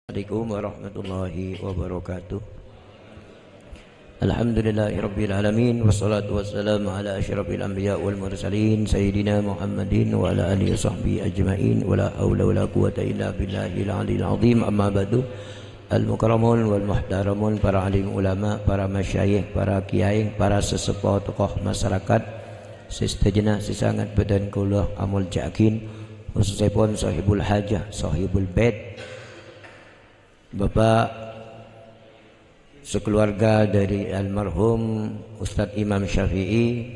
Assalamualaikum warahmatullahi wabarakatuh. Alhamdulillahirabbil alamin wassalatu wassalamu ala asyrafil anbiya wal mursalin sayyidina Muhammadin wa ala alihi washabbihi ajmain wala haula wala quwata illa billahil aliyil azim. Amma ba'du. Al mukarramun wal muhtaramun, para alim ulama, para masyayikh, para kiai, para sesepuh tokoh masyarakat, sesejenah sesangat badan kula amul jakin, khususipun sahibul hajah, sahibul bait, Bapak sekeluarga dari almarhum Ustadz Imam Syafi'i,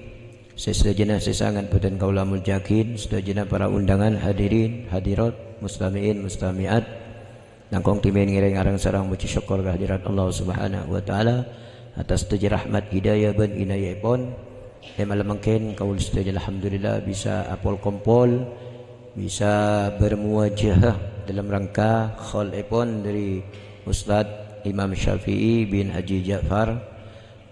sesejenah sesangat badan kaula muljakin, sesejenah para undangan hadirin hadirat muslimin muslimat, nangkong timin ngiring arang sarang muji syukur kehadirat Allah Subhanahu wa taala atas tujuh rahmat hidayah ban inayahipun. Malam mungkin kaul setuju alhamdulillah bisa apol kompol, bisa bermuwajahah dalam rangka kholipun dari Ustadz Imam Syafi'i bin Haji Ja'far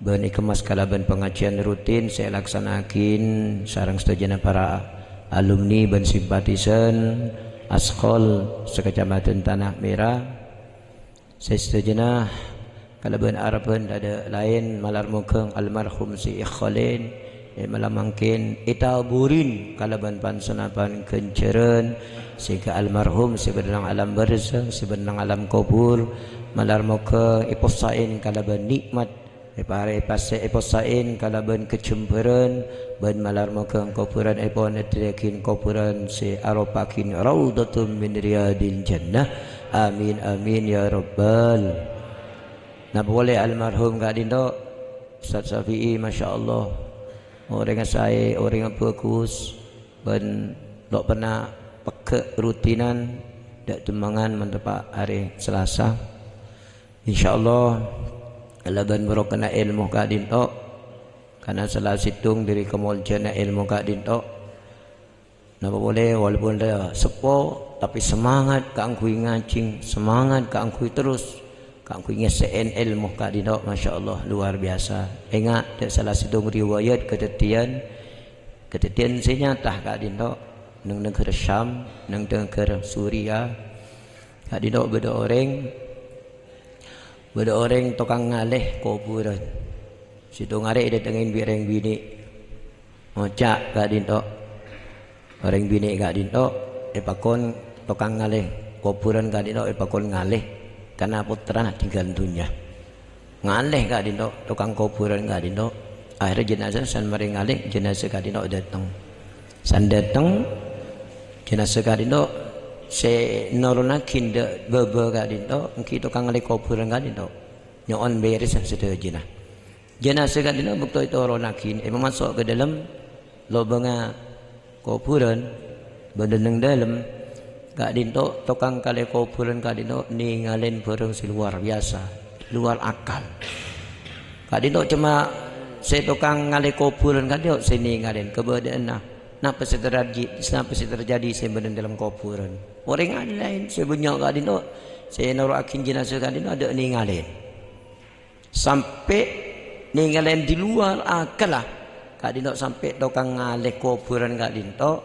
ben ikemas kalaban pengajian rutin saya laksanakin sarang setujuan para alumni ben simpatisan Askhol sekecamatan Tanah Merah. Saya setujuan kalaban arapan ada lain malar mukeng almarhum si Ikhalin malam mungkin itaburin kalaban pansenapan kenceren sehingga almarhum sebenang alam barzakh sebenang alam kubur malar muka iposain kalaban nikmat pare pase iposain kalaban kecemperan ban malar muka kuburan ipon etrikin kuburan si aropakin raudatun min riyadil jannah. Amin amin ya rabbal. Nah boleh almarhum kadindo Ustaz Syafi'i masyaallah orang yang saya, orang yang bagus dan tak pernah pakai rutinan tak temangan mendapat hari Selasa insyaallah kalaban berokana ilmu kadin tok karena salah situng dari kemuljanan ilmu kadin tok napa boleh walaupun dah sepo tapi semangat kangkui ngacing, semangat kangkui terus kangkui ngesein ilmu kadin tok masyaallah luar biasa. Ingat tak salah situng riwayat ketetian senyatah kadin tok nang negara Syam, nang negara Suria. Kadin tok beda orang tukang ngalih kuburan. Situ ngarek datengin bireng bini. Ngocak kadin tok. Orang bini kadin tok pakon tukang ngalih kuburan kadin tok pakon ngalih karena putra tinggal dunia. Ngalih kadin tok tukang kuburan kadin tok. Akhirnya jenazah san mari ngalih jenazah kadin tok datang. San datang jenazah kadin tok se nurunakin de bebe kadin tok engki tukang ngalih kuburan kadin tok. Nyon beres sedaya jenazah kadin tok bukto itu ronakin masuk ke dalam lubang kuburan bendeneng dalam kadin tok tukang kali kuburan kadin tok ningalin barang si luar biasa, luar akal. Kadin tok cuma saya tukang ngali kuburan kadin tok sini ngalin keberadaan napa terjadi sebenarnya dalam kuburan. Orang lain sebenarnya kadin tok saya naruhakin jenazah kadin tok ada ningalin. Sampai ningalin di luar akal lah. Kadin tok sampai tukang ngali kuburan kadin tok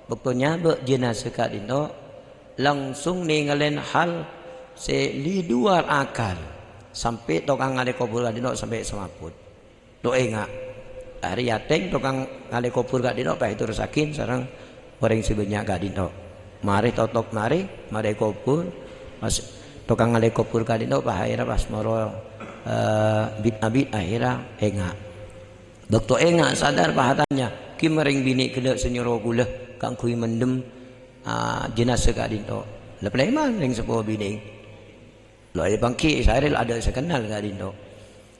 betulnya jenazah kadin tok langsung ninggalin hal di luar akal sampai tukang ngalih kubur kadin sampai semaput. Do ingat hari yateng tukang ngalih kubur kadin pak itu resakin sareng orang sebanyak kadin mari totok mari kubur pas tukang ngalih kubur kadin pak akhirnya pas moro bit akhirnya ingat dokter ingat sadar pahatannya kimering bini kena senyuruh gula kang kui mendem jenazah kadin tok. Lepas iman ring sepuh bini. Lo ai bangki Sairil ada sekenal kadin tok.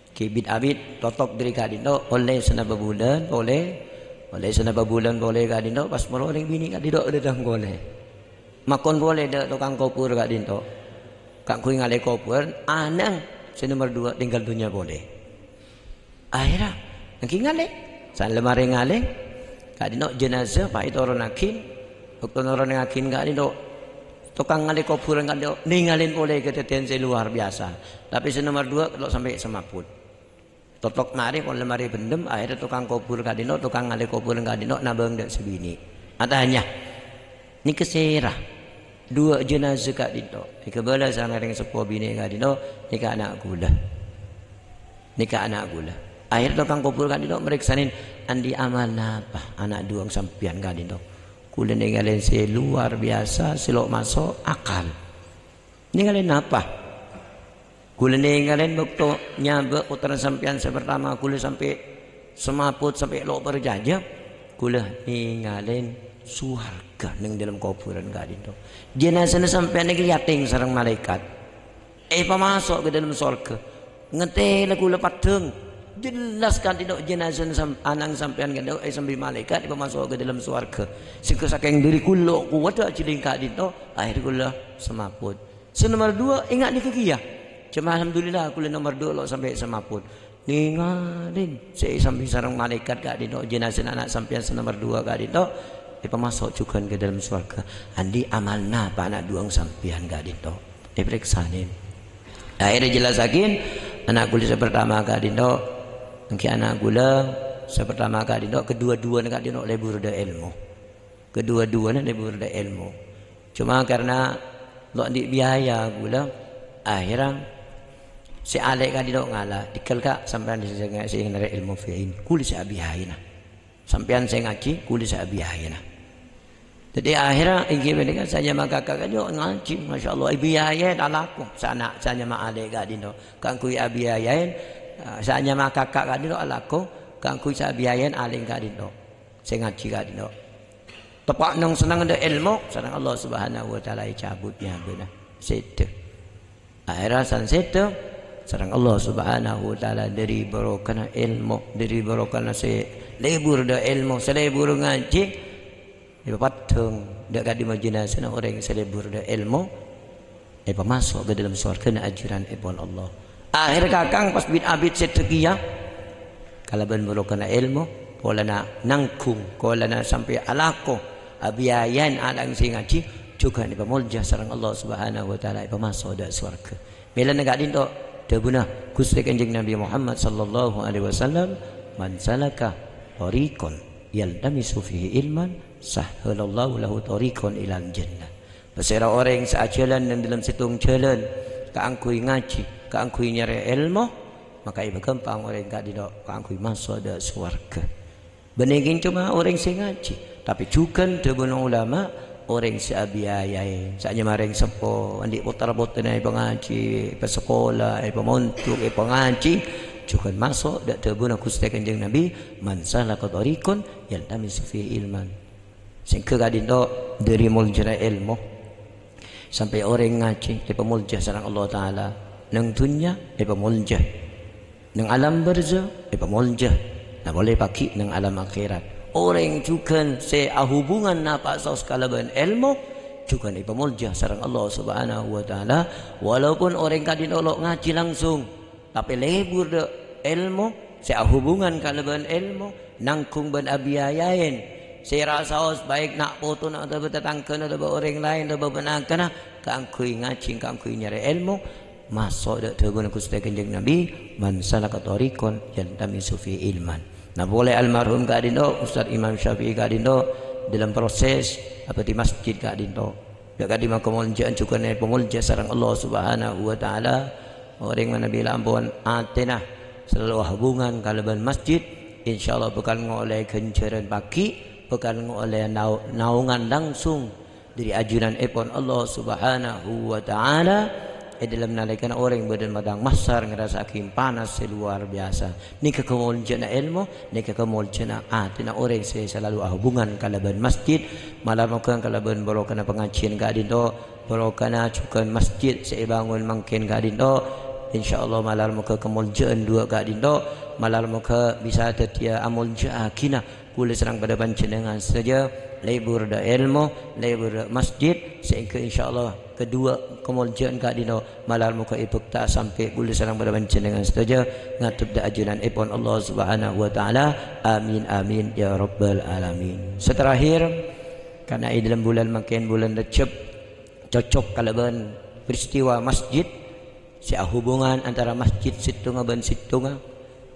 Kibit abid totok dari kadin tok oleh senaba bulan boleh kadin tok pas maro ring bini kadin tok datang boleh. Makon boleh dak tukang kubur kadin tok. Kang kui ngalih kubur anang nomor 2 tinggal dunia boleh. Akhirnya nangki ngalih. San lemari ngalih kadin tok jenazah pak itu ronakin waktu orang ngakin kadin tok tukang ngalih kuburan kadin tok ningalin oleh ketetian luar biasa. Tapi nomor 2 kalau sampai semaput. Totok mari kon lemari bendem akhirnya tukang kubur kadin tok tukang ngalih kuburan kadin tok nabang dak sebini. Atanya ni keserah dua jenazah kat dito ikabala sana dengan sepuh bini kat dito nikah anak gula akhir to kang kubur kat dito meriksanin andi amal napa anak duang sampian kat dito kula ninggalin si luar biasa silok masuk akal ninggalin apa kula ninggalin waktu nyaba putra sampian pertama kula sampai semaput sampai lo berjajah kula ninggalin suarga neng dalam kuburan gak dito jenazah sampai neng liating sarang malaikat pamasok ke dalam surga ngeteh lagu lepat deng jelas kan dito jenazah anang sampean kan sambil malaikat pamasok ke dalam surga sehingga saking diri kula kuat dak ciling kak dito akhir kula semaput nomor 2 ingat ni kekia cuma alhamdulillah kula nomor 2 lo sampai semaput ningalin saya sambil sarang malaikat kak dito jenazah anak sampean nomor 2 kak dito masuk juga ke dalam surga andi amal napa anak duang sampian gak dito diperiksain akhirnya jelasakin anak gula pertama gak dito mungkin anak gula pertama gak dito kedua-dua gak dito lebur da ilmu kedua-duanya lebur da ilmu cuma karena lo di biaya gula akhirnya si alek gak dito ngalah dikal kak sampean saya nara ilmu fi'in kuli saya biayana sampean saya ngaji kuli saya biayana jadi akhirnya ingin saja maka kakak jo ngaji masya Allah biayain alaku sana saja mak alek gak dino kang kui biayain saja mak kakak gak dino alaku kang kui saya biayain alek gak dino saya ngaji gak dino tepak nang senang ada ilmu senang Allah Subhanahu wa taala cabutnya benar situ akhirnya san situ sarang Allah Subhanahu wa taala dari barokana ilmu dari barokana se lebur da ilmu selebur ngaji pateng dak di majinasana orang yang selebur da ilmu masuk ke dalam surga na ajaran ibn Allah akhir kakang pas bin abid setekia kalau ben barokana ilmu pola na nangkung pola na sampai alako abiayan alang sing ngaji juga ni pamulja sarang Allah Subhanahu wa taala masuk da surga mila na gadin to daguna Gusti Kanjeng Nabi Muhammad sallallahu alaihi wasallam man salaka tariqan yaltamisu fihi ilman sahhalallahu lahu tariqan ilal jannah pasira orang sa jalan dan dalam situng jalan kaangkui ngaji kaangkui nyari ilmu maka iba gampang orang gak didok kaangkui masuk da surga beningin cuma orang sing ngaji tapi juga debun ulama orang si abiayai saatnya mareng sepo andi putar-putar ai pengaji pesekolah ai pemontuk ai pengaji juga masuk dak debun Gusti Kanjeng Nabi man salaka tariqan yaltamisu fi ilman sehingga kadin dari muljah ilmu sampai orang ngaji muljah sareng Allah taala nang dunya muljah nang alam barzah muljah nah boleh pakai nang alam akhirat orang juga hubungan napa saus kalaban ilmu juga muljah sareng Allah Subhanahu wa taala walaupun orang kadin ngaji langsung tapi lebur de ilmu hubungan kalaban ilmu nangkung ben abiayain saya rasa baik nak foto nak ada bertetangkan ada orang lain ada berbenarkan kaangkui ngaji kaangkui nyari ilmu masuk dak tegun Gusti Kanjeng Nabi man salaka tariqan yaltamisu fi ilman nah boleh almarhum ka dindo Ustaz Imam Syafi'i ka dindo dalam proses apa di masjid ka dindo dak di makamuljan juga ne pemulja sareng Allah Subhanahu wa taala orang mana bila ampun atena selalu hubungan kalaban masjid insyaallah bakal ngoleh kencaran pagi bakal oleh naungan langsung dari ajunan epon Allah Subhanahu wa taala dalam nalaikan orang badan madang masar ngerasakin panas luar biasa ni kekemuliaan ilmu ni kekemuliaan atina orang saya selalu hubungan kalaban masjid malam makan kalaban barokana pengajian ka dindo barokana cukan masjid saya bangun mungkin ka dindo insyaallah malam muka kemuliaan dua ka dindo malam muka bisa tetia amul jakina kula serang pada panjenengan saja lebur da ilmu lebur da masjid sehingga insyaallah kedua kemuliaan ka dino malam muka ipekta sampai kula serang pada panjenengan saja ngatup da ajunan ipon Allah Subhanahu wa taala amin amin ya rabbal alamin seterakhir karena ini dalam bulan makin bulan Rajab cocok kalaban peristiwa masjid hubungan antara masjid Situnga ben Situnga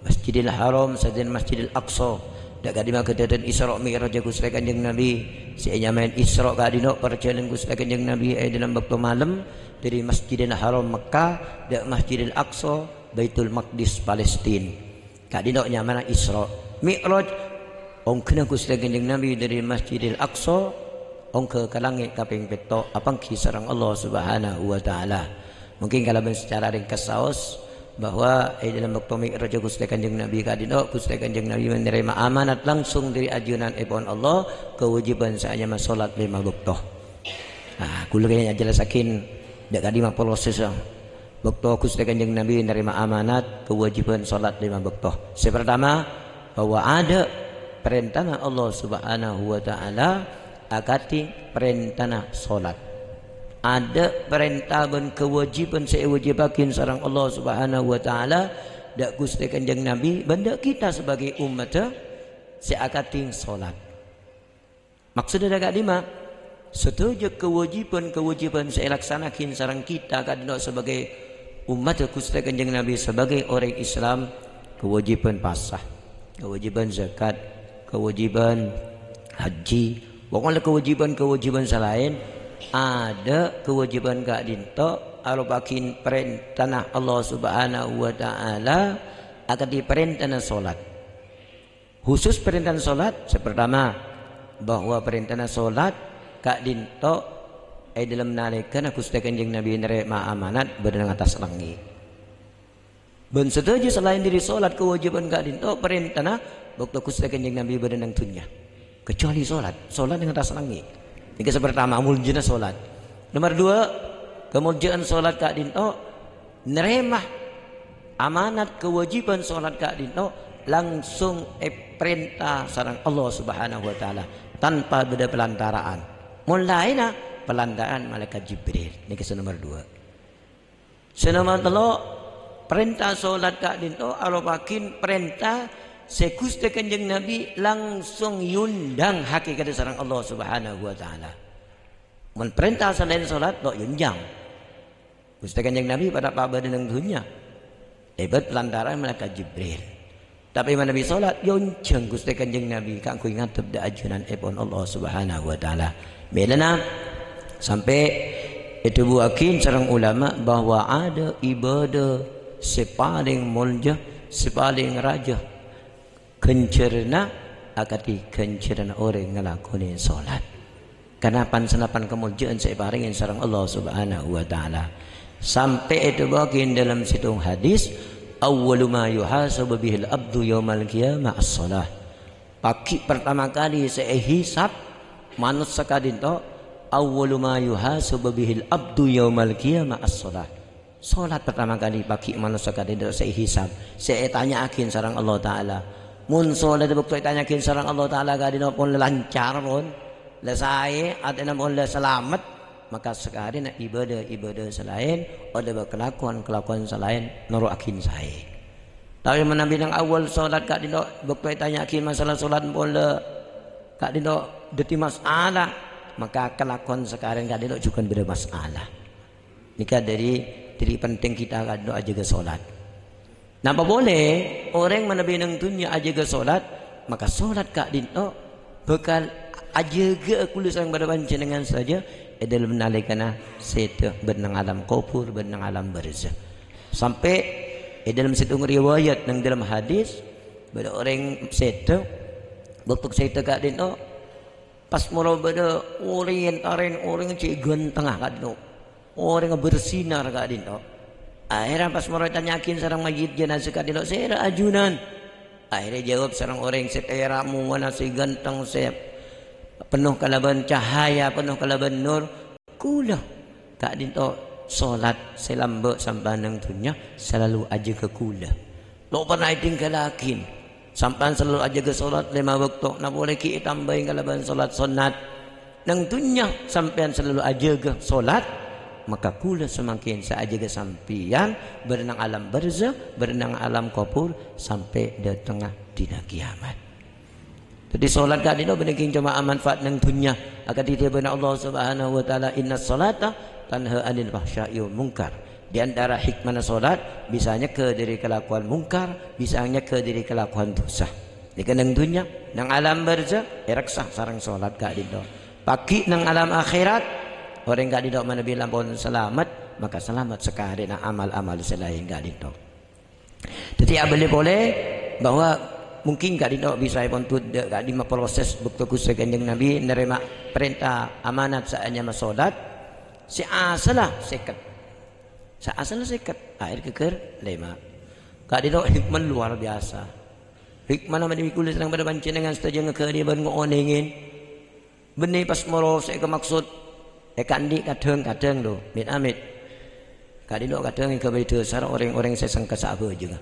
Masjidil Haram dan Masjidil Aqsa dak kadi mak kedaden Isra Mi'raj Gusti Kanjeng Nabi seinya main Isra kadino perjalanan Gusti Kanjeng Nabi dalam waktu malam dari Masjidil Haram Mekah dak Masjidil Aqsa Baitul Maqdis Palestina kadino nyamana Isra Mi'raj ongkena Gusti Kanjeng Nabi dari Masjidil Aqsa ongke ke langit kaping petok apang kisarang Allah Subhanahu wa taala. Mungkin kalau secara ringkas saos bahwa dalam waktu Mi'raj Gusti Kanjeng Nabi kadino Gusti Kanjeng Nabi menerima amanat langsung dari ajunan ipun Allah kewajiban saya salat 5 waktu. Nah, kula kayaknya jelasakin dak kadi mah proses waktu Gusti Kanjeng Nabi menerima amanat kewajiban salat 5 waktu. Pertama bahwa ada perintah Allah Subhanahu wa taala akati perintah salat. Ada perintah dan kewajiban saya wajibakin sareng Allah Subhanahu wa taala dak Gusti Kanjeng Nabi benda kita sebagai umat seakati salat. Maksudnya dak lima setuju kewajiban saya laksanakin sareng kita kadang sebagai umat Gusti Kanjeng Nabi sebagai orang Islam kewajiban pasah, kewajiban zakat, kewajiban haji, pokoknya kewajiban selain ada kewajiban kak dinto alupakin perintah Allah Subhanahu wa taala akan diperintah salat. Khusus perintah salat pertama bahwa perintah salat kak dinto dalam nalika Gusti Kanjeng Nabi nerima amanat berada atas langit. Ben setuju selain diri salat kewajiban kak dinto perintah waktu Gusti Kanjeng Nabi berada nang dunya. Kecuali salat dengan atas langit. Ini pertama muljana solat. Nomor 2 kemuliaan solat kak dinto nerima amanat kewajiban solat kak dinto langsung perintah sareng Allah Subhanahu wa taala tanpa beda pelantaraan. Mulainya pelantaraan malaikat Jibril. Ini nomor 2. Nomor 3 perintah solat kak dinto alupakin perintah Gusti Kanjeng Nabi langsung yundang hakikat sareng Allah Subhanahu wa taala. Mun perintah selain salat tok yundang. Gusti Kanjeng Nabi pada pabade nang dunya. Hebat lantaran malaikat Jibril. Tapi mana Nabi salat yunjang Gusti Kanjeng Nabi kanggo ngatep da ajunan ipun Allah Subhanahu wa taala. Melana sampai itu buakin sareng ulama bahwa ada ibadah sepaling mulia, sepaling raja kencerna akati kencerna orang ngelakoni salat. Karena senapan kemuliaan saya baringin sareng Allah Subhanahu wa taala. Sampai itu bagian dalam situng hadis awwalu ma yuhasabu bihil abdu yaumal qiyamah as-shalah. Pagi pertama kali saya hisab manusia kadinto awwalu ma yuhasabu bihil abdu yaumal qiyamah as-shalah. Salat pertama kali pagi manusia kadinto saya hisab. Saya tanya akin sareng Allah taala. Mun salat bukti tanyakin sareng Allah taala kadino pun lancar pun lesai atau pun selamat maka sekarang ibadah selain ada kelakuan selain nuru akin saya. Tapi menabi yang awal salat kadino bukti tanyakin masalah salat pun kadino deti masalah maka kelakuan sekarang kadino juga beda masalah. Nikah dari penting kita kadino aja ke salat. Napa boleh orang menabi nang dunia aja ke solat maka solat kak dinto bekal aja ke kulis yang berdepan jenengan saja dalam nalikana setu benang alam kubur benang alam barzah sampai dalam situ riwayat nang dalam hadis pada orang setu waktu setu kak dinto pas mula pada orang cik tengah kak dinto orang bersinar kak dinto. Akhirnya pas mau tanyakin sarang majid jenazah kadilo saya ajunan. Akhirnya jawab sarang orang setera mana si ganteng saya penuh kalaban cahaya penuh kalaban nur kula kak dinto solat selamba sampai nang dunya selalu aja ke kula. Lo pernah tingkalakin sampai selalu aja ke solat 5 waktu. Nak boleh ki tambahin kalaban solat sunat nang dunya sampai selalu aja ke solat. Maka kula semakin saja kesampian berenang alam barzah, berenang alam kubur sampai di tengah dina kiamat. Jadi solat kali itu benar cuma manfaat nang dunia. Akan ditiapkan Allah Subhanahu wa taala inna salata tanha anil fahsya'i wal munkar. Di antara hikmah solat bisanya ke dari kelakuan mungkar, bisanya ke dari kelakuan dosa. Di kenang dunya nang alam barzakh reksa sareng salat gak dido. Pagi nang alam akhirat orang gak dido mana bilang pun selamat, maka selamat sekali nang amal-amal selain gak dido. Jadi boleh bahwa mungkin gak dido bisa pun tu gak di proses bukti kusai kanjeng Nabi nerima perintah amanat saatnya masolat si asalah seket. Sa seket air keker lema. Gak dido hikmah luar biasa. Hikmah nama dimikul sedang pada pancingan saja ngeke dia berngonengin. Benih pas moro saya ke maksud kandi kadang do mit amit. Kadi do kadang ke bayi besar orang-orang saya sangka sahaja juga.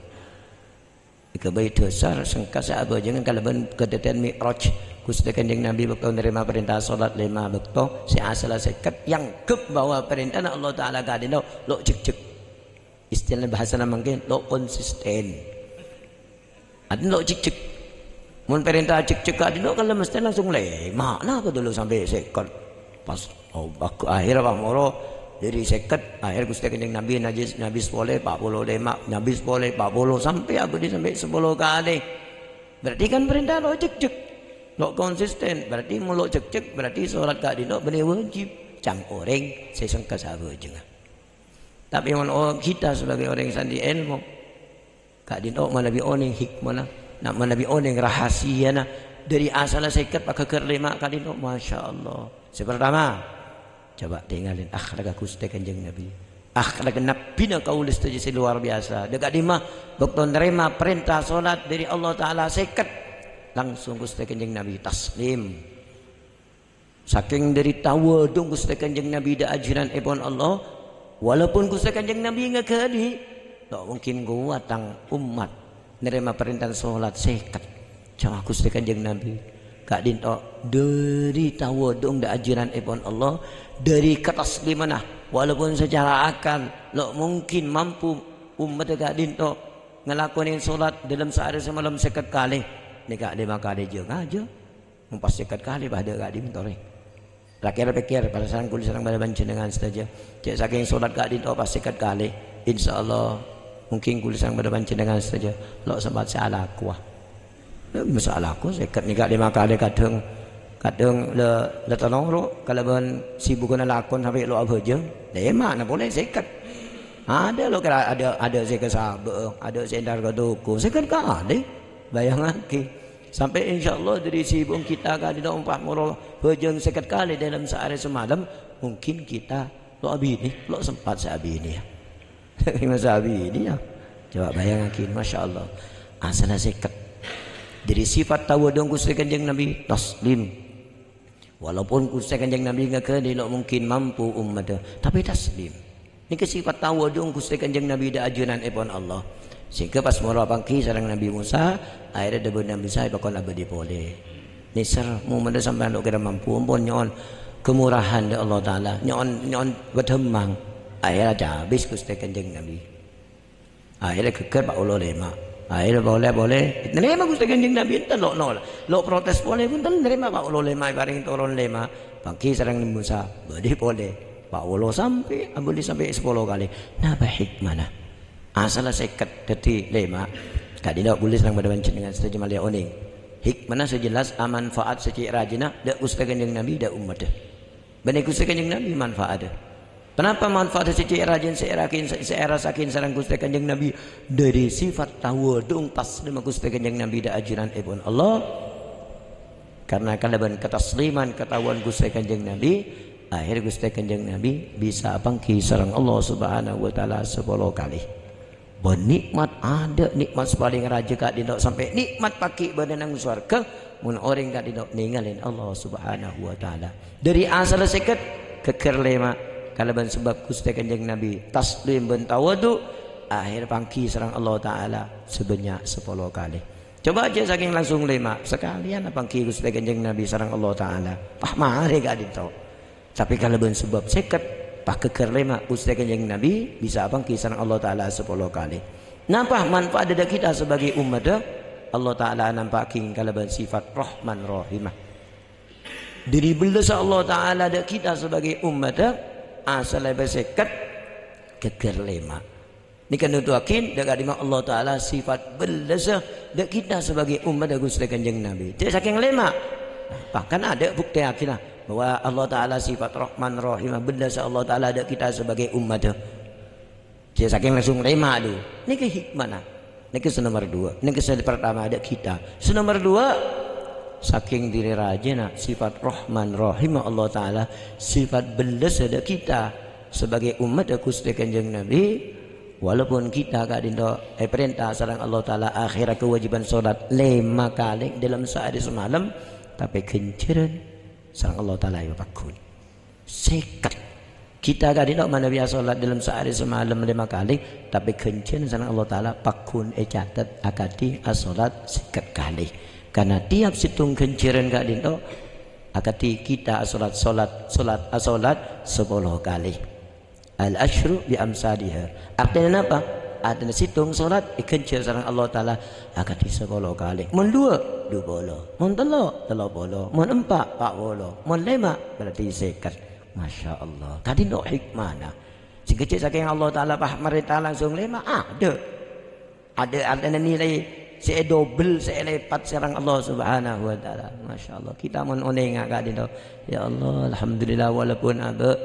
Ke bayi besar sangka sahaja jangan kalau ben kedeten mi'raj Gusti Kanjeng Nabi waktu menerima perintah salat 5 waktu si asal seket yang ke bawah perintah Allah Taala kadi do lo cek istilah bahasa nama mungkin lo konsisten. Ada lo cek mun perintah cek kadi do kalau mesti langsung lema nah apa dulu sampai seket pas aku akhir bang moro dari seket akhir Gusti Kanjeng Nabi Nabi boleh 45 Nabi boleh 40 sampai aku di sampai 10 kali berarti kan perintah lo cek lo konsisten berarti mulo cek berarti sholat kadi do bener wajib cang orang sesengka sahaja juga tapi mun kita sebagai orang sandi ilmu kadi do manabi oning hikmah nak manabi oning rahasia na dari asal seket pakai kerlema kadi do masya Allah. Pertama coba tinggalin akhlak Gusti Kanjeng Nabi. Akhlak Nabi na kaulis saja luar biasa. Dekat dimah waktu nerima perintah solat dari Allah Taala seket langsung Gusti Kanjeng Nabi taslim. Saking dari tawadung Gusti Kanjeng Nabi da ajaran ibn Allah walaupun Gusti Kanjeng Nabi ngakali tak mungkin gua tang umat nerima perintah solat seket. Cuma Gusti Kanjeng Nabi kak dinto dari tawadung da ajaran ibn Allah dari ketaslimanah walaupun secara akal lo mungkin mampu umat kak dinto ngelakuin solat dalam sehari semalam seket kali ni kak 5 kali juga aja mempas seket kali pada kak dimintore rakir pikir pada sarang kulis sarang pada bancenengan saja cek saking solat kak dinto pas seket kali insyaallah mungkin kulis sarang pada bancenengan saja lo sempat salah kuah masalah aku seket ni kak 5 kali kadang le tolong lo kalau ben sibuk nak lakon sampai lo apa je lema nak boleh seket ada lo kira ada seket sabar ada sendar ke toko seket ka ada bayangan ke sampai insyaallah dari sibuk kita ka di 4 moro hejeng seket kali dalam sehari semalam mungkin kita lo abi ni lo sempat sabi ni ya masa abi ni ya coba bayangkan masya-Allah asal seket dari sifat tawadung Gusti Kanjeng Nabi taslim walaupun Gusti Kanjeng Nabi ngakali lo mungkin mampu umat tapi taslim ini ke sifat tawadung Gusti Kanjeng Nabi da ajunan ibn Allah sehingga pas mula pangki sareng Nabi Musa akhirnya debu Nabi Musa bakal abadi boleh nisar mu menda sampai lo kira mampu pun nyon kemurahan da Allah Taala nyon bedemang akhirnya habis Gusti Kanjeng Nabi akhirnya keker Pak Allah lema akhirnya boleh nerima Gusti Kanjeng Nabi enten lo protes boleh pun enten nerima Pak ulo lema bareng turun lema pangki sareng Musa badi boleh Pak ulo sampai abdi sampai 10 kali napa hikmana asal seket dadi lema kak tidak boleh sareng pada dengan saja malia oning hikmana sejelas manfaat secik rajina da Gusti Kanjeng Nabi da umat bani Gusti Kanjeng Nabi manfaat kenapa manfaat secik rajin saya rasakin sareng Gusti Kanjeng Nabi dari sifat tawadung taslim Gusti Kanjeng Nabi da ajaran ibn Allah karena kalaban ketasliman ketahuan Gusti Kanjeng Nabi akhir Gusti Kanjeng Nabi bisa pangki sareng Allah Subhanahu wa taala 10 kali bernikmat ada nikmat paling raja kak dindok sampai nikmat paki badan surga mun orang kak dindok ninggalin Allah Subhanahu wa taala dari asal seket keker lema kalau ben sebab Gusti Kanjeng Nabi taslim ben tawadu akhir pangki sareng Allah Taala sebanyak 10 kali. Coba aja saking langsung 5 sekalian pangki Gusti Kanjeng Nabi sareng Allah Taala. Pah mari gak dito. Tapi kalau ben sebab seket pah keker 5 Gusti Kanjeng Nabi bisa pangki sareng Allah Taala 10 kali. Napa manfaat ada kita sebagai umat Allah Taala nampakin kalau ben sifat Rahman Rahimah. Diri belas Allah Taala ada kita sebagai umat asal seket keker 5 Ni kan nutuakin dak kadima Allah taala sifat belasa dak kita sebagai umat Gusti Kanjeng Nabi. Dia saking lema. Bahkan ada bukti akhirnya bahwa Allah taala sifat Rahman Rahim belasa Allah taala dak kita sebagai umat. Dia saking langsung lema tu. Ni ke hikmah nah. Ni ke nomor 2. Ni ke pertama ada kita. Nomor 2 saking diri rajana sifat Rahman Rahim Allah taala sifat belasa dak kita sebagai umat Gusti Kanjeng Nabi. Walaupun kita gak dindo perintah sareng Allah taala akhirat kewajiban salat 5 kali dalam sehari semalam, tapi kenceran sareng Allah taala yo pakun. Sekat kita gak dindo mana biasa salat dalam sehari semalam 5 kali, tapi kenceran sareng Allah taala pakun catat akati salat sekat kali. Karena tiap situng kenceran gak dindo akati kita salat 10 kali. Al-ashru bi amsalihha. Artinya apa? Artinya situng solat ikencer sareng Allah taala akan disepuluh kali. Mun 2 20. Mun 3 30. Mun 4 40. Mun 5 berarti sekat. Masya Allah. Tadi no hikmahna. Si kecil saking Allah taala merintah langsung 5 ada. Ada nilai saya double saya lipat sareng Allah Subhanahu wa taala. Masya Allah. Kita mun oneng gak dinto. Ya Allah alhamdulillah walaupun ada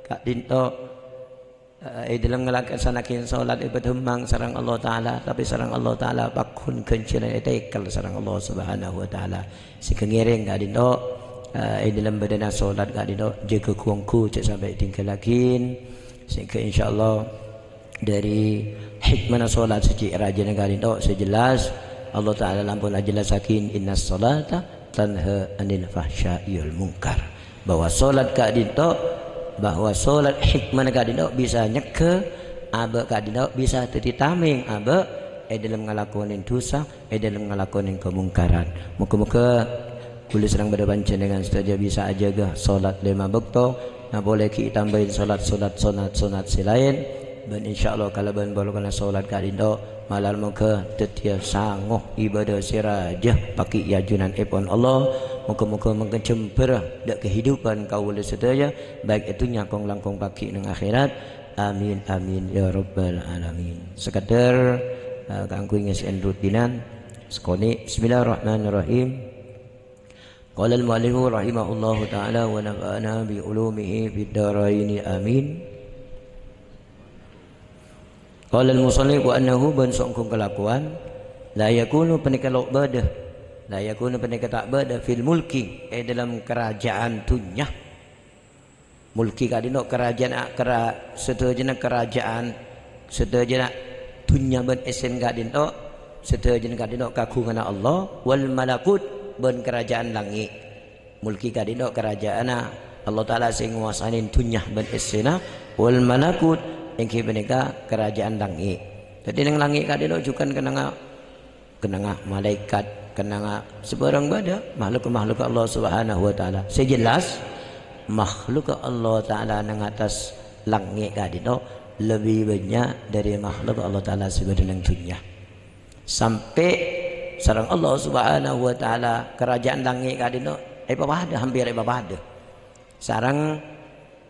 kak dinto dalam ngelaksanakan salat berhembang sareng Allah taala, tapi sareng Allah taala pakun kencilan etekel sareng Allah Subhanahu wa taala. Sikengiring gak dindo dalam badana salat gak dindo jaga kuangku cek sampai tingkalakin sehingga insyaallah dari hikmah salat sejak rajin gak dindo sejelas Allah taala lampun jelasakin innas salata tanha anil fahsya'i wal munkar, bahwa salat gak dindo bahwa solat hikmah kadina bisa nyeke aba kadina bisa teti taming aba dalam ngalakonin dosa dalam ngalakonin kemungkaran. Muka-muka boleh serang berbancan dengan saja bisa aja gah solat 5 waktu. Nah boleh kita tambahin solat selain dan insyaallah kalau ben boleh solat kadina malam muka tetia sangoh ibadah sirajah pakai yajunan ipon Allah. Muka-muka mengkecemper dak kehidupan kaula sedaya baik itu nyakong langkong pagi nang akhirat. Amin amin ya rabbal alamin. Sekadar kanggo ngesen rutinan sekone bismillahirrahmanirrahim. Qala al-mu'allif rahimahullahu taala wa nafa'ana bi ulumihi fid dharain amin. Qala al-musannif wa annahu ban songkong kelakuan la yakunu penikalo badah la yakunu pendeka tak berada fil mulki dalam kerajaan dunya. Mulki kadino kerajaan seterjana kerajaan seterjana dunya ben esen kadino seterjana kadino kagungan Allah wal malakut ben kerajaan langit. Mulki kadino kerajaan Allah taala sing nguasain dunya ben esena wal malakut engke beneka kerajaan langit. Jadi nang langit kadino juga kenanga malaikat kenanga sebarang bada makhluk Allah Subhanahu wa taala. Sejelas makhluk Allah taala nang atas langit kadino lebih banyak dari makhluk Allah taala sebenarnya dunia. Sampai sareng Allah Subhanahu wa taala kerajaan langit kadino hampir ada. Sareng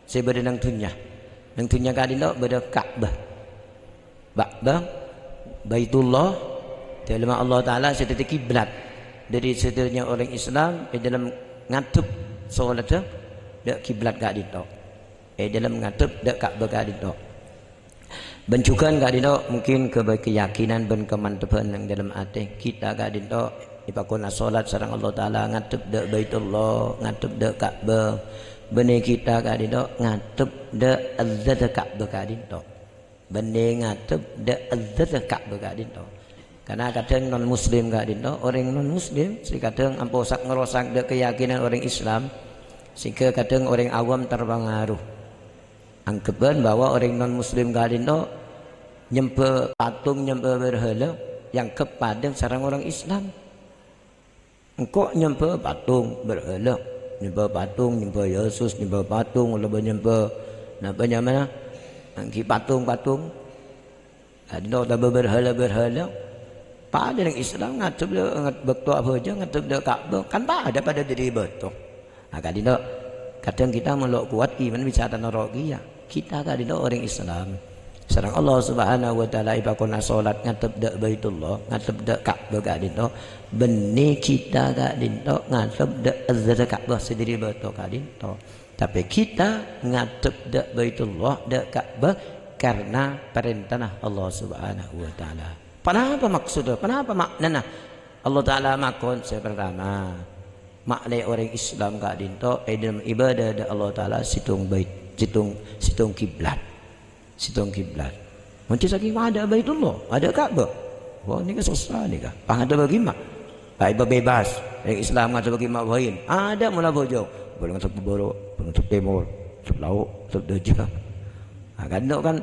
sebenarnya dunia. Nang dunia kadino beda Ka'bah. Baitullah dalam Allah taala seperti kiblat dari setelahnya orang Islam dalam ngatup solat dak kiblat gak dito dalam ngatup dak Ka'bah gak dito bencukan gak dito mungkin keyakinan ben kemantapan yang dalam hati kita gak dito ipakuna solat sareng Allah taala ngatup dak Baitullah ngatup dak Ka'bah bene kita gak dito ngatup dak azzat Ka'bah gak dito bene ngatup dak azzat Ka'bah gak dito. Karena kadang non muslim gak dinto orang non muslim si kadang amposak ngerosak de keyakinan orang Islam sehingga kadang orang awam terpengaruh anggapan bahwa orang non muslim gak dinto nyembah patung nyembah berhala yang kepada sarang orang Islam engkau nyembah patung berhala nyembah patung nyembah Yesus nyembah patung lebih nyembah namanya mana angki patung dinto tambah berhala pada yang Islam ngatup dia betul apa aja ngatup dia Ka'bah kan tak ada pada diri betul. Kadang kita melok kuat iman bisa tanorogi ya kita kadang orang Islam Sareng Allah Subhanahu wa taala ipakona salat ngatep dak Baitullah, ngatep dak Ka'bah gak dinto. Benih kita gak dinto ngatep dak azza Ka'bah sendiri beto gak dinto. Tapi kita ngatep dak Baitullah, dak Ka'bah karena perintah Allah Subhanahu wa taala. Kenapa maksudnya? Kenapa maknanya? Allah taala makon pertama. Makna orang Islam gak dinto dalam ibadah da Allah taala situng bait, situng kiblat. Situng kiblat. Nanti saking ada Baitullah, ada Ka'bah. Wah, ini kan susah nih kah? Ada bagaimana? Baik bebas. Yang Islam ada bagaimana wain. Ada mula bojong. Boleh untuk borok, boleh untuk timur, untuk laut, untuk dajah. Kan kan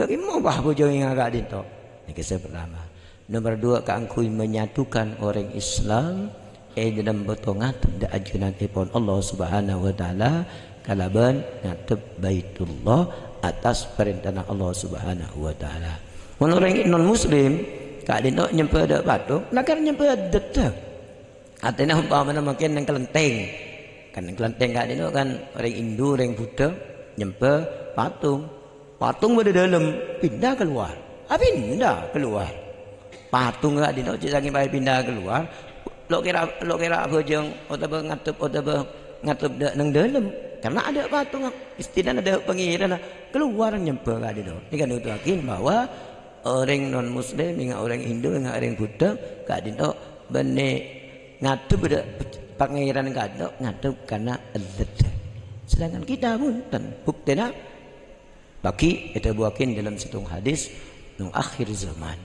bagaimana bah bojong yang agak dinto. Ini kisah pertama. Nomor dua, keangkui menyatukan orang Islam dalam betongan da ajunan ipon Allah Subhanahu wa taala kalaban ngatep Baitullah atas perintah Allah Subhanahu wa taala. Mun orang non muslim kak dino nyempe da patung, nakar nyempe detek. Artinya umpamana makin nang kelenteng. Kan nang kelenteng kak dino kan orang Hindu, orang Buddha nyempe patung. Patung berada dalam, pindah keluar. Pindah keluar. Patung kak dino saking bae pindah keluar. Lo kira bojong atau ngatup nang dalam karena ada patung istilah ada pengiran keluar nyempe ka dito. Ini kan nutuakin bahwa orang non muslim dengan orang Hindu dengan orang Buddha ka dito bene ngatup ada pengiran ka dito ngatup karena azzat. Sedangkan kita pun dan buktena baki kita buakin dalam situng hadis nang akhir zaman.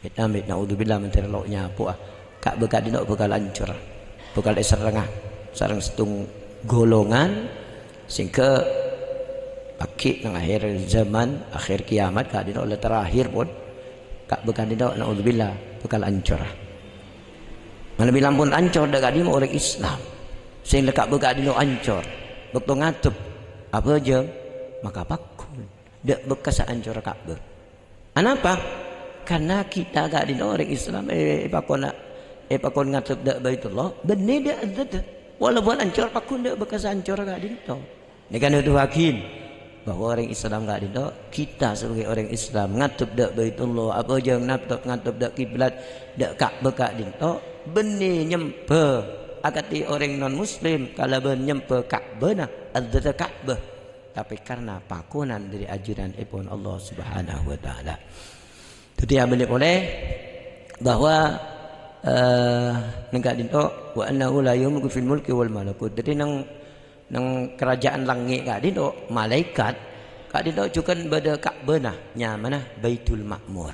Kita ambil naudzubillah menterloknya apa kak bekak dino bekal hancur bekal serengah sareng setung golongan sehingga baki nang akhir zaman akhir kiamat kak dino oleh terakhir pun kak bekal dino naudzubillah bekal hancur mana bilang pun hancur dak kak dino orang Islam sehingga kak bekak dino hancur bekto ngatup apa aja maka pakun dak bekas hancur Ka'bah. Kenapa? Karena kita gak dino orang Islam pakon ngatep dak Baitullah benih dak azzat walaupun hancur pakun dak bekas hancur gak dinto. Ini kan itu hakim bahwa orang Islam gak dinto, kita sebagai orang Islam ngatep dak Baitullah apa aja ngatep dak kiblat dak Ka'bah gak dinto benih nyempe akati orang non muslim kalau ben nyempe Ka'bah nah azzat Ka'bah tapi karena pakunan dari ajaran ipun Allah Subhanahu wa taala. Itu yang boleh bahwa negak dinto wa annahu la yumliku fil mulki wal malakut. Jadi nang kerajaan langit kak dinto malaikat kak dinto juga pada Ka'bah nah mana Baitul Ma'mur.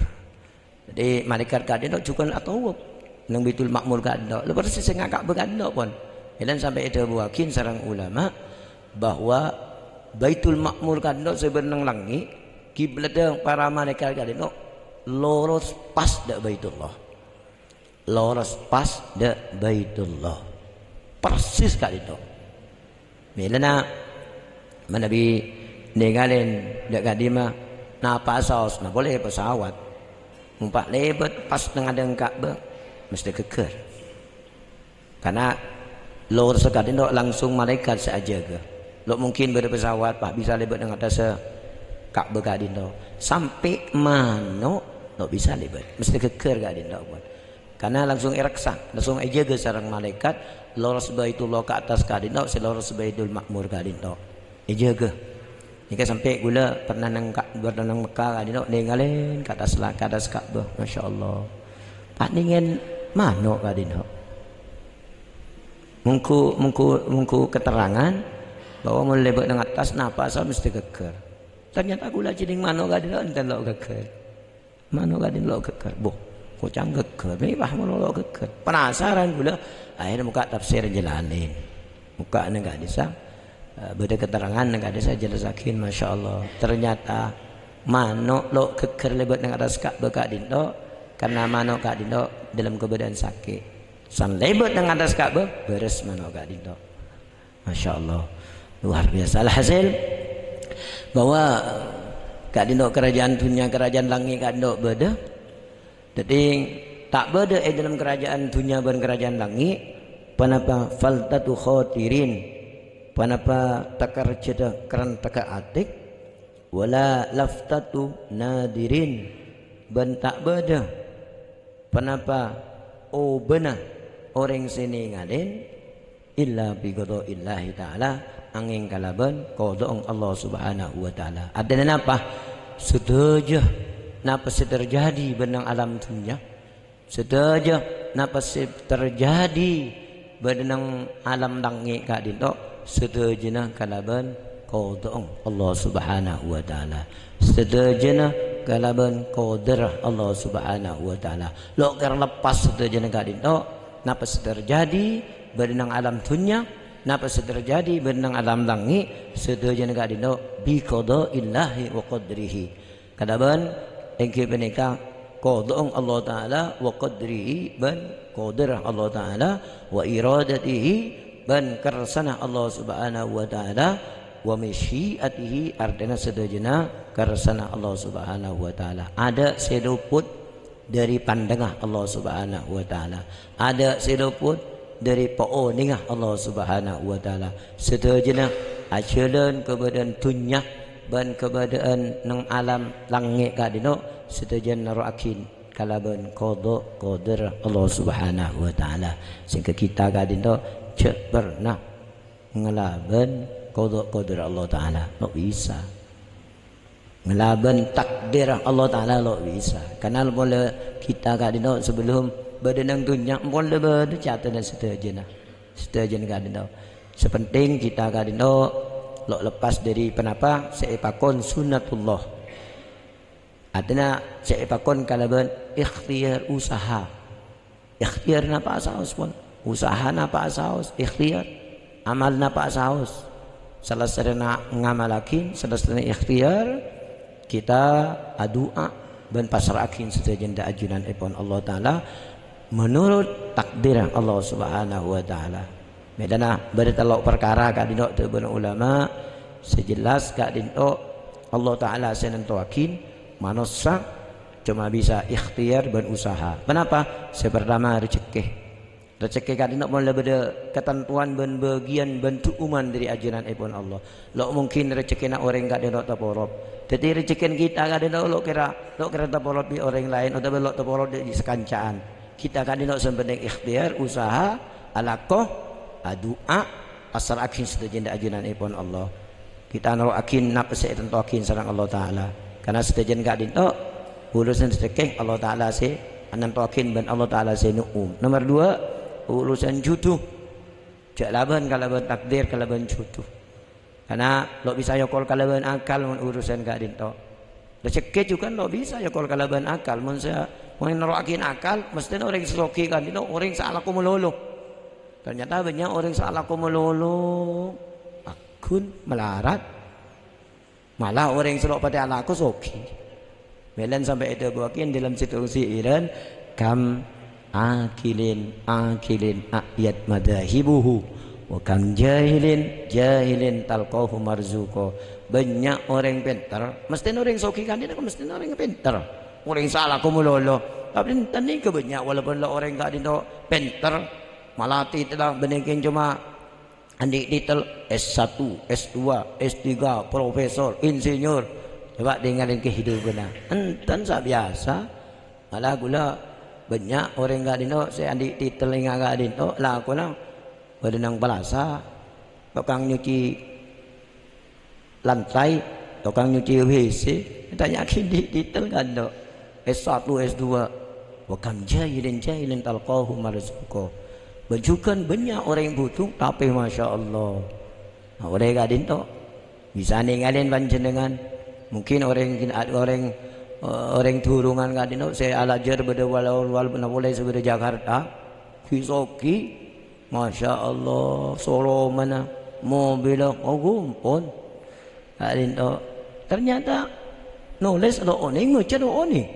Jadi malaikat kak dinto juga atau nang Baitul Ma'mur kak dinto lepas sesengah Ka'bah kak dinto pun. Dan sampai ada buakin sarang ulama bahwa Baitul Ma'mur kak dinto sebenang langit kiblat para malaikat kak dinto lurus pas dak Baitullah. Loros pas de Baitullah persis kak itu milana manabi ninggalin dek kadima na pasos na boleh pesawat umpak lebet pas dengan adeng Ka'bah mesti keker karena loros kak itu langsung malaikat saja ke lo mungkin berpesawat pak bisa lebet dengan atas Ka'bah kak itu sampai mano lo bisa lebet mesti keker kak itu karena langsung iraksa, langsung aja ke sarang malaikat, loros Baitullah ke atas kadinto, si loros Baitul Ma'mur kadinto, aja ke. Jika sampai gula pernah nang Mekah kadinto, ninggalin ke atas Ka'bah, masya Allah. Pak ningen mano kadinto. Mungku keterangan bahwa mulai lebih nang atas napa asal mesti keker. Ternyata gula jeding mano kadinto, enten lo keker. Mano kadinto keker, boh. Kocang geger, mewah monolog geger. Penasaran gula, akhirnya muka tafsir jalanin. Muka enggak bisa, beda keterangan enggak bisa jelasakin, masya Allah. Ternyata mano lo geger lebat nang atas Ka'bah kak dinto, karena mano kak dinto dalam keadaan sakit. San lebat nang atas Ka'bah beres mano kak dinto. Masya Allah, luar biasa. Hasil bahwa kak dinto kerajaan dunia, kerajaan langit kak dinto beda. Jadi tak beda dalam kerajaan dunia dan kerajaan langit. Panapa faltatu khotirin, panapa takar ceda keran taka atik, wala laftatu nadirin ben tak beda penapa benar orang sini ngalin illa bi qada'illahi ta'ala angin kalaban qada'ong Allah subhanahu wa ta'ala. Adanya apa? Sedaja napa terjadi benang alam dunia, sedaja napa terjadi benang alam langit kak dinto, sedajana kalaban qada'ong Allah subhanahu wa ta'ala, sedajana kalaban qadar Allah subhanahu wa ta'ala. Lo ker lepas sedajana kak dinto napa terjadi benang alam dunia, napa terjadi benang alam langit, sedajana kak dinto bi qada'illahi wa qadrihi. Kalaban engke beneka qada'ong Allah ta'ala wa qadrihi ban qadar Allah ta'ala wa iradatihi ban kersana Allah subhanahu wa ta'ala wa masyiatihi artinya sedajana kersana Allah subhanahu wa ta'ala. Ada seduput dari pandangan Allah subhanahu wa ta'ala, ada seduput dari paoningah Allah subhanahu wa ta'ala. Sedajana ajalan kebadan dunya ban keberadaan nang alam langit kadino sedajan naruakin kalaban qada qadar Allah subhanahu wa ta'ala. Sehingga kita kadino cek pernah ngelaban qada qadar Allah ta'ala lo bisa ngelaban takdir Allah ta'ala lo bisa. Karena boleh kita kadino sebelum badan dunia boleh bercatan sedajan kadino sepenting kita kadino lo lepas dari penapa seipakon sunnatullah. Artinya seipakon kalaban ikhtiar usaha. Ikhtiar napa asaus pun. Usaha napa asaus. Ikhtiar. Amal napa asaus. Selesai ngamalakin, selesai ikhtiar kita adua dan pasrahin sedajan da ajunan ipon Allah Ta'ala menurut takdir Allah Subhanahu wa Ta'ala. Medana bertelok perkara kak dino tu ulama sejelas kak dino Allah Ta'ala senentuakin manusia cuma bisa ikhtiar dan usaha. Kenapa? Pertama rezeki. Rezeki kak dino mulai beda ketentuan dan bagian bentuk uman dari ajaran ipun Allah. Lo mungkin rezeki nak orang kak dino taporop. Jadi rezeki kita kak dino lo kira taporop di orang lain atau lo taporop di sekancaan. Kita kak dino sebenarnya ikhtiar usaha alakoh doa asal akin sedajan ajunan ipon Allah. Kita naruh akin napa tentu akin sarang Allah Ta'ala. Karena sedajan gak dinto urusan sedekah Allah Ta'ala se ananto akin ban Allah Ta'ala se nu'um. Nomor 2 urusan jodoh. Jak laban kalaban takdir kalaban jodoh. Karena lo bisa yokol kalaban akal urusan gak dinto. Rezeki juga lo bisa yokol kalaban akal. Mun saya mau naruh akin akal mesti orang seloki kan dinto orang salah ku melolo. Ternyata banyak orang salah aku melulu akun melarat malah orang selok pada alaku soki melen sampai itu buakin dalam situasi Iran kam akilin ayat madahibuhu wa kam jahilin talqahu marzuko. Banyak orang pintar mesti orang soki kan dia mesti orang pintar orang salah aku melulu tapi tadi kebanyak walaupun orang enggak dino pintar malah telah benekin cuma andi titel S1, S2, S3, profesor, insinyur. Coba dengerin kehidupan. Enten sa biasa. Malah gula banyak orang enggak dino saya andi titel enggak dino lah aku nang badanang balasa. Tukang nyuci lantai, tukang nyuci WC. Tanya di titel kan do. S1, S2. Wa kam jahilin talqahu marzuqo. Bajukan banyak orang yang butuh tapi Masya Allah orang gadin to bisa ninggalin panjenengan mungkin orang turungan gadin to saya alajar pada walau boleh sebelah Jakarta kisoki Masya Allah Solo mana mobil gumpon gadin to ternyata nulis lo oni ngucap lo oni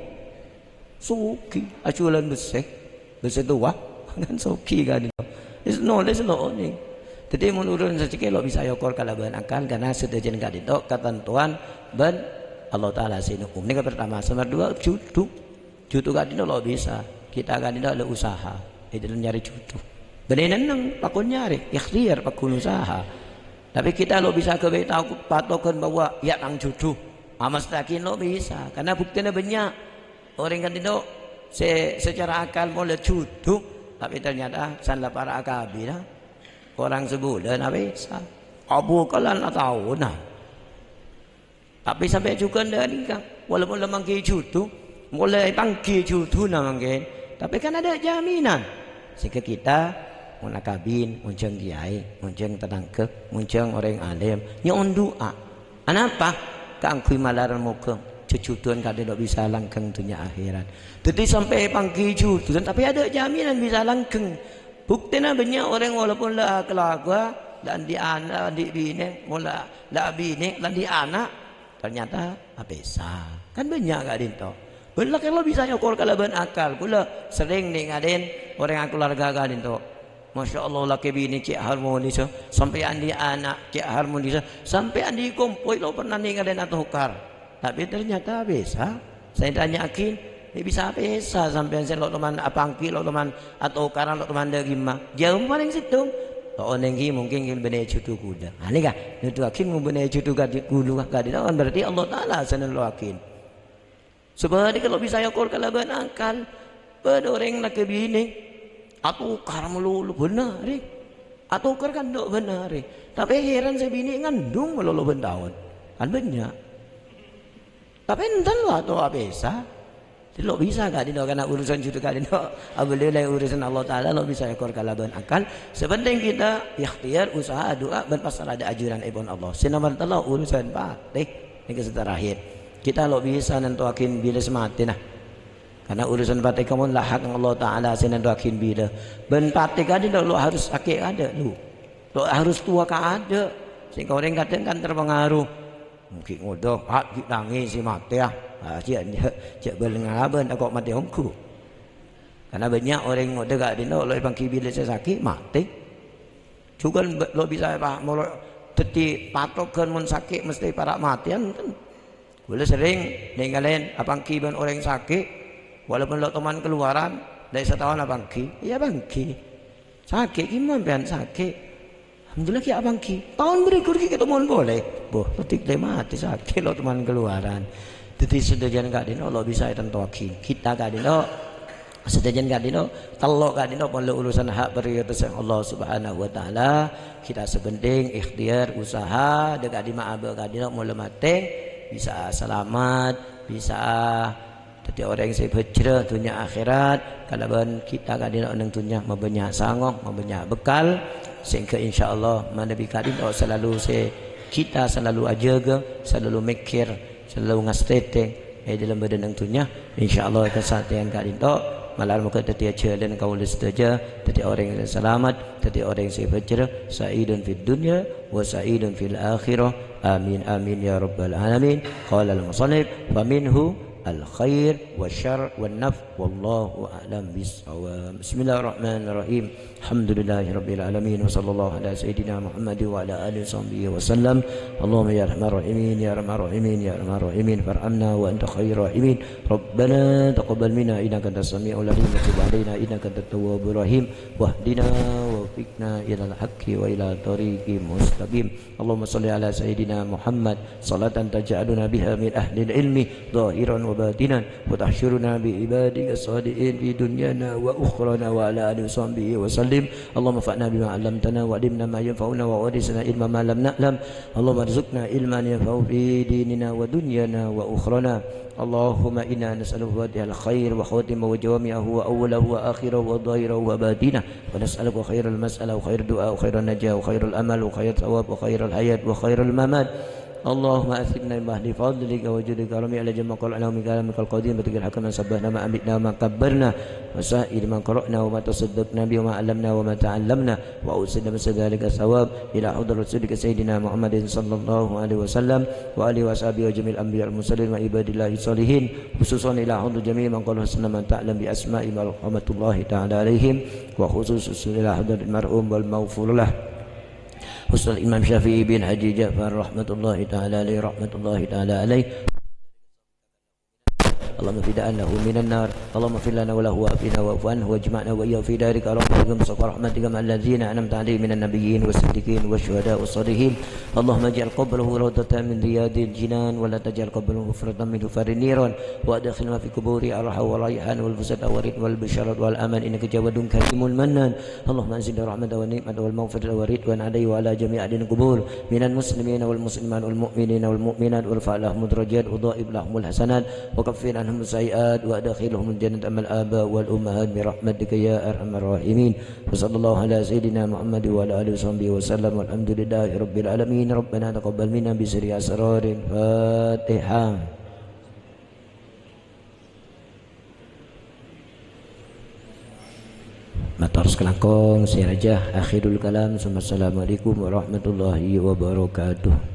suki aculan besek tua kan soki kan itu nulis lo ni. Jadi menurut rezeki lo bisa yokor kalaban akal karena sedajan gak itu ketentuan ban Allah Ta'ala sinukum. Ini pertama. Nomor 2 jutu gak itu lo bisa. Kita gak itu lo usaha. Itu nyari jutu. Beneran nang pakun nyari ikhtiar pakun usaha. Tapi kita lo bisa kebeta patokan bahwa ya nang jutu Amas takin lo bisa, karena buktinya banyak. Orang kan itu secara akal mulai cukup, tapi ternyata sanlah para akabir, orang sebulan apa bisa. Abu kalan atau nah. Tapi sampai juga dari kan, walaupun lemang cukup, mulai pangki cukup namanya, tapi kan ada jaminan. Sehingga kita munakabin, muncung kiai, muncung terangkep, muncung orang alim, nyon doa. Kenapa? Kangkui malaran muka cucutuan kada tidak bisa langkeng dunia akhirat. Jadi sampai pangki cucutuan, tapi ada jaminan bisa langkeng. Buktinya banyak orang walaupun lah keluarga dan di anak, di bini, mula lah bini, dan di anak, ternyata bisa. Kan banyak gak dinto. Benar kalau bisa nyokor kalau akal, pula sering nih ngaden orang keluarga gak dinto. Masya Allah laki bini cik harmonis sampai andi anak cik harmonis sampai andi kumpul lo pernah ninggalin atau hukar, tapi ternyata bisa. Saya tanyakin bisa sampai saya lo teman apangki lo teman atau hukaran lo teman dari mah jauh paling situ lo nengi mungkin benar cutu kuda aneh kah itu akin mau benar cutu gadi kuda gadi kan berarti Allah Taala sana lo akin sebenarnya kalau bisa yakor kalau akal pada orang laki bini atau ukar melulu benar atau ukar kan dok benar tapi heran saya bini ngandung melulu bentahun kan banyak tapi enten lah atau bisa lo bisa gak dino karena urusan jutu gak dino abulillah urusan Allah Ta'ala lo bisa ekor kalaban akal sepenting kita ikhtiar usaha doa dan pasal ada ajuran ibn Allah sinaman telah urusan patih ini terakhir kita lo bisa nentuakin bila semati nah karena urusan batik kamu lah hak Allah Ta'ala senandakin bila ben batik ada lo harus akik ada lo harus tua ada sehingga orang kadang kan terpengaruh mungkin ngodoh hak nangis si mati ya cik belengaban aku mati hongku karena banyak orang ngodoh gak dino lo bangki bila saya sakit mati juga lo bisa apa mau teti patokan mun sakit mesti para matian kan boleh sering ninggalin abangki ben orang sakit walaupun lo teman keluaran dari setahun abangki iya bangki sakit gimana pian sakit alhamdulillah ki abangki tahun berikutnya kita mohon boleh boh ketik dia mati sakit lo teman keluaran jadi sedajan gak dino lo bisa tentuakin kita gak dino sedajan gak dino telok gak dino pun lo urusan hak beriatas Allah Subhanahu Wa Taala kita sebenting ikhtiar usaha dekat di ma'abah gak dino mulai mati bisa selamat bisa jadi orang yang saya bercerah dunia akhirat kalau kita kadang orang dunia membanyak sanggup membanyak bekal sehingga insya Allah mana bikadin selalu kita selalu ajaga selalu mikir selalu ngasteteng dalam badan yang dunia insya Allah kesatian kadin malah muka tadi aja dan kau saja tadi orang yang selamat tadi orang yang saya bercerah sa'idun fid dunya wa sa'idun fil akhirah amin amin ya rabbal alamin qala al-musannif wa minhu الخير والشر والنفع والله أعلم بالصواب بسم الله الرحمن الرحيم الحمد لله رب العالمين وصلى الله على سيدنا محمد وعلى آله وصحبه وسلم اللهم يا أرحم الراحمين يا أرحم الراحمين يا أرحم الراحمين فارحمنا وأنت خير الراحمين ربنا تقبل منا إنك أنت السميع العليم وتب علينا إنك أنت التواب الرحيم واهدنا ووفقنا إلى الحق وإلى طريق مستقيم اللهم صل على سيدنا محمد صلاة تجعلنا بها من أهل العلم ظاهرا وباطنا وتحشرنا بعبادك الصالحين في دنيانا وأخرانا وعلى آله وصحبه وسلم اللهم انفعنا بما علمتنا وعلمنا ما ينفعنا وورثنا علما ما لم نعلم اللهم ارزقنا علما ينفع في ديننا ودنيانا وأخرانا اللهم إنا نسألك فاتح الخير وخاتمه وجوامعه وأوله وآخره وظاهره وباطنه ونسألك خير المسألة وخير الدعاء وخير النجاة وخير الأمل وخير الثواب وخير الحياة وخير الممات اللهم أثبنا بمهد فضلك وجودك رمي على جمع قرأنا من كلامك القديم بتقل حكما سبحنا ما أمتنا وما كبرنا وسائر ما قرأنا وما تصدقنا به وما علمنا وما تعلمنا وأوصلنا مثل ذلك الثواب إلى حضر رسولك سيدنا محمد صلى الله عليه وسلم وآله وصحبه وجميع الأنبياء المرسلين وعباد الله الصالحين خصوصا إلى حضر جميع من قال حسن من تعلم بأسماء ورحمة الله تعالى عليهم وخصوصا إلى حضر المرحوم والمغفور له Ustaz Imam Syafi'i bin Haji Ja'far rahmatullahi ta'ala alaihi rahmatullahi ta'ala alaihi اللهم فداء له من النار اللهم اغفر لنا وله وعافنا واعف عنه واجمعنا وإياه في دارك اللهم بصف رحمتك مع الذين أنعمت عليهم من النبيين والصديقين والشهداء والصالحين اللهم اجعل قبره روضة من رياض الجنان ولا تجعل قبره غفرة من غفار النيران وأدخلنا في قبور الرحى والريحان والفساد والرد والبشارة والأمان إنك جواد كريم المنان اللهم أنزل الرحمة والنعمة والمغفرة والرضوان عليه وعلى جميع أهل القبور من المسلمين والمسلمات والمؤمنين والمؤمنات وارفع لهم الدرجات وضائب لهم الحسنات وكفر عنهم السيئات وأدخلهم الجنة أما الآباء والأمهات برحمتك يا أرحم الراحمين وصلى الله على سيدنا محمد وعلى آله وصحبه وسلم والحمد لله رب العالمين ربنا تقبل منا بسر أسرار الفاتحة. Matar sekelangkong saya Rajah akhirul kalam. Assalamualaikum warahmatullahi wabarakatuh.